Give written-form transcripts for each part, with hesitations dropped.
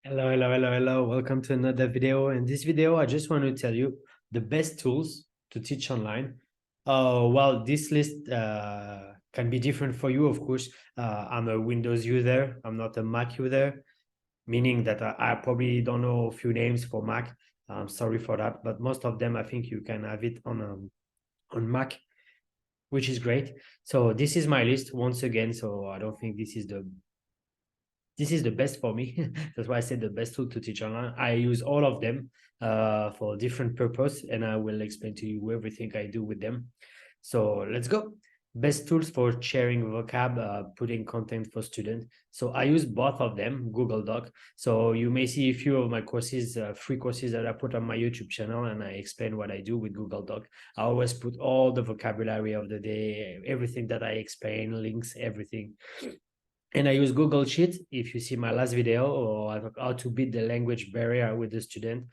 Hello. Welcome to another video. In this video, I just want to tell you the best tools to teach online. Well, this list can be different for you, of course. I'm a Windows user. I'm not a Mac user, meaning that I probably don't know a few names for Mac. I'm sorry for that, but most of them, I think you can have it on Mac, which is great. So this is my list once again. So I don't think this is the best for me. That's why I said the best tool to teach online. I use all of them for different purpose, and I will explain to you everything I do with them. So let's go. Best tools for sharing vocab, putting content for students. So I use both of them, Google Doc. So you may see a few of my courses, free courses that I put on my YouTube channel, and I explain what I do with Google Doc. I always put all the vocabulary of the day, everything that I explain, links, everything. And I use Google Sheet. If you see my last video or how to beat the language barrier with the student,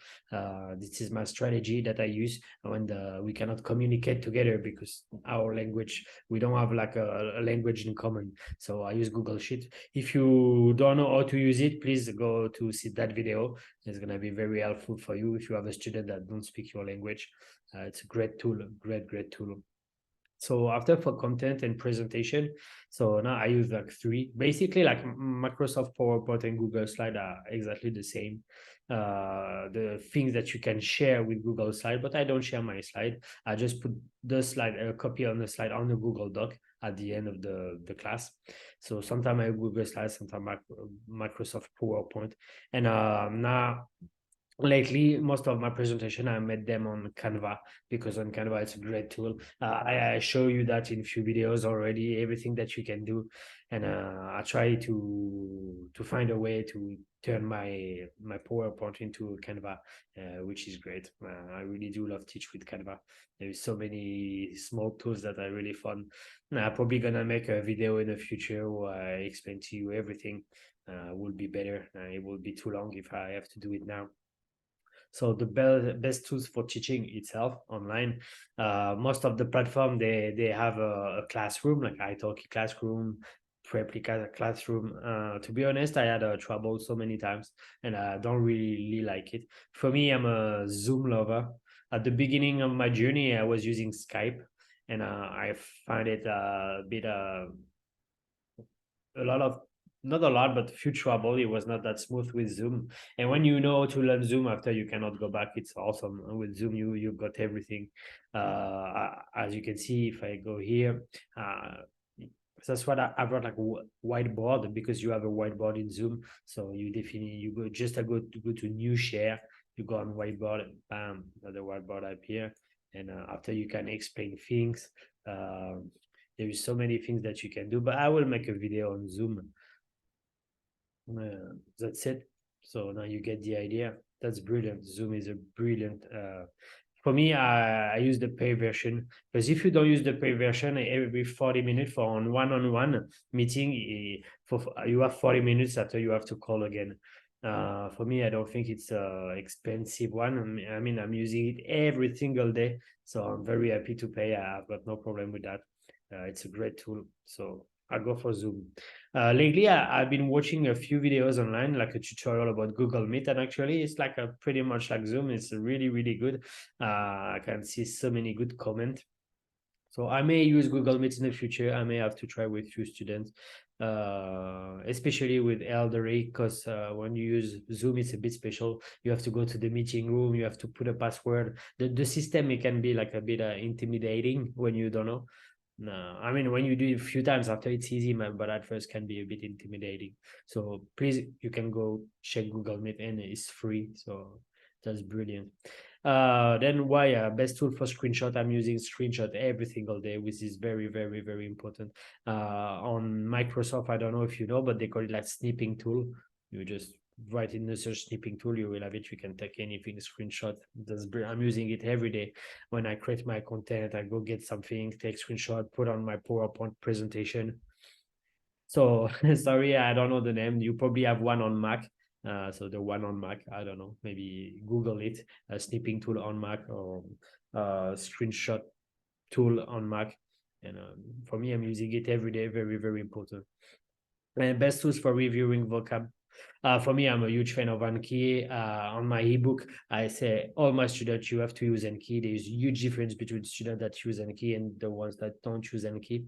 this is my strategy that I use when we cannot communicate together because our language, we don't have like a language in common. So I use Google Sheet. If you don't know how to use it, please go to see that video. It's going to be very helpful for you if you have a student that don't speak your language. It's a great tool, great tool. So after for content and presentation, so now I use like three, basically like Microsoft PowerPoint and Google Slide are exactly the same. The things that you can share with Google Slide, but I don't share my slide. I just put the slide, a copy on the slide on the Google Doc at the end of the class. So sometimes I have Google Slides, sometimes Microsoft PowerPoint. And now lately most of my presentation I made them on Canva because on Canva it's a great tool. I show you that in a few videos already, everything that you can do, and I try to find a way to turn my PowerPoint into Canva, which is great. I really do love teach with Canva. There's so many small tools that are really fun. I'm probably gonna make a video in the future where I explain to you everything. Will be better. It will be too long if I have to do it now. So the best tools for teaching itself online, most of the platform they have a classroom like italki classroom, Preplica classroom. To be honest, I had trouble so many times and I don't really like it. For me, I'm a Zoom lover. At the beginning of my journey I was using Skype, and I find it a bit a lot of, not a lot, but few trouble. It was not that smooth with Zoom. And when you know to learn Zoom after, you cannot go back. It's awesome. With Zoom, you got everything. As you can see, if I go here, that's what I brought like a whiteboard, because you have a whiteboard in Zoom. So you definitely you go just go to new share. You go on whiteboard, bam, another whiteboard up here, and after you can explain things. There is so many things that you can do, but I will make a video on Zoom. That's it. So now you get the idea. That's brilliant. Zoom is a brilliant. For me, I use the pay version, because if you don't use the pay version, every 40 minutes for one-on-one meeting, you have 40 minutes after you have to call again. For me, I don't think it's a expensive one. I mean, I'm using it every single day, so I'm very happy to pay. I've got no problem with that. It's a great tool. So I go for Zoom. Lately, I've been watching a few videos online, like a tutorial about Google Meet, and actually, it's like a pretty much like Zoom. It's really good. I can see so many good comments. So I may use Google Meet in the future. I may have to try with few students, especially with elderly, because when you use Zoom, it's a bit special. You have to go to the meeting room. You have to put a password. The system, it can be like a bit intimidating when you don't know. No, I mean, when you do it a few times after, it's easy, man, but at first can be a bit intimidating. So please, you can go check Google Meet, and it's free. So that's brilliant. Then why best tool for screenshot? I'm using screenshot every single day, which is very important. On Microsoft, I don't know if you know, but they call it like snipping tool. You just write in the search snipping tool, you will have it. You can take anything screenshot. I'm using it every day. When I create my content, I go get something, take screenshot, put on my PowerPoint presentation. So sorry, I don't know the name. You probably have one on Mac. So the one on Mac, I don't know, maybe Google it, a snipping tool on Mac, or screenshot tool on Mac. And for me, I'm using it every day, very important. And best tools for reviewing vocab. For me, I'm a huge fan of Anki. On my ebook, I say all my students, you have to use Anki. There's a huge difference between students that use Anki and the ones that don't use Anki.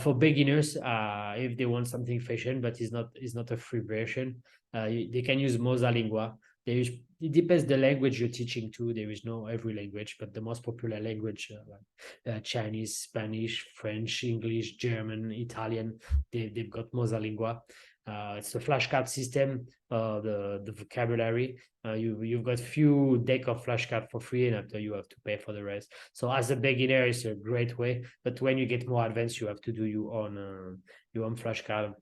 For beginners, if they want something fashion, but it's not a free version, they can use Mosalingua. It depends the language you're teaching to. There is no every language, but the most popular language like Chinese, Spanish, French, English, German, Italian, they've got Mosalingua. It's a flashcard system, the vocabulary. You've got few deck of flashcard for free, and after you have to pay for the rest. So as a beginner, it's a great way. But when you get more advanced, you have to do your own flashcard.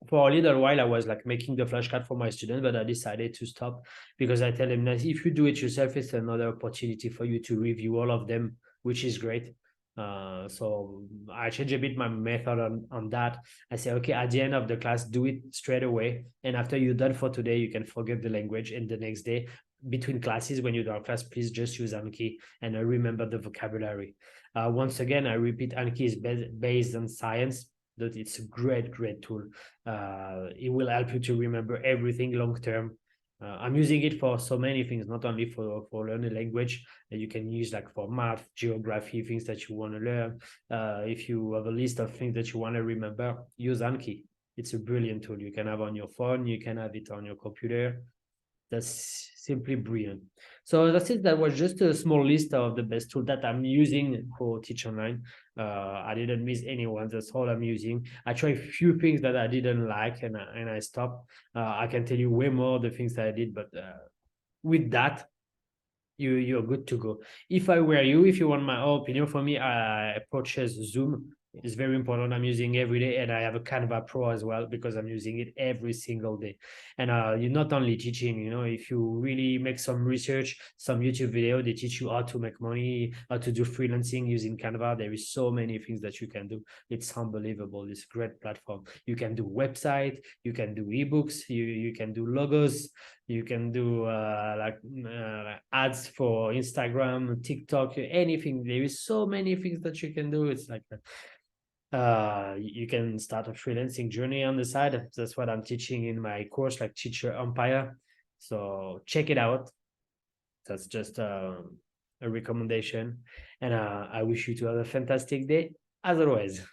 For a little while, I was like making the flashcard for my students, but I decided to stop because I tell them that if you do it yourself, it's another opportunity for you to review all of them, which is great. So I change a bit my method on that. I say, okay, at the end of the class, do it straight away. And after you're done for today, you can forget the language. And the next day, between classes, when you're done class, please just use Anki and remember the vocabulary. Once again, I repeat, Anki is based on science. That it's a great tool. It will help you to remember everything long term. I'm using it for so many things, not only for learning language. You can use like for math, geography, things that you want to learn. If you have a list of things that you want to remember, use Anki. It's a brilliant tool. You can have on your phone, you can have it on your computer. That's simply brilliant. So that's it. That was just a small list of the best tool that I'm using for Teach Online. I didn't miss anyone. That's all I'm using. I tried a few things that I didn't like and I stopped. I can tell you way more the things that I did, but with that, you're good to go. If I were you, if you want my opinion, for me, I purchase Zoom. It's very important. I'm using every day, and I have a Canva Pro as well because I'm using it every single day. And you're not only teaching, if you really make some research, some YouTube video, they teach you how to make money, how to do freelancing using Canva. There is so many things that you can do. It's unbelievable. It's a great platform. You can do website, you can do ebooks, you can do logos, you can do ads for Instagram, TikTok, anything. There is so many things that you can do. It's like you can start a freelancing journey on the side. That's what I'm teaching in my course, like Teacher Empire. So check it out. That's just a recommendation. And I wish you to have a fantastic day, as always.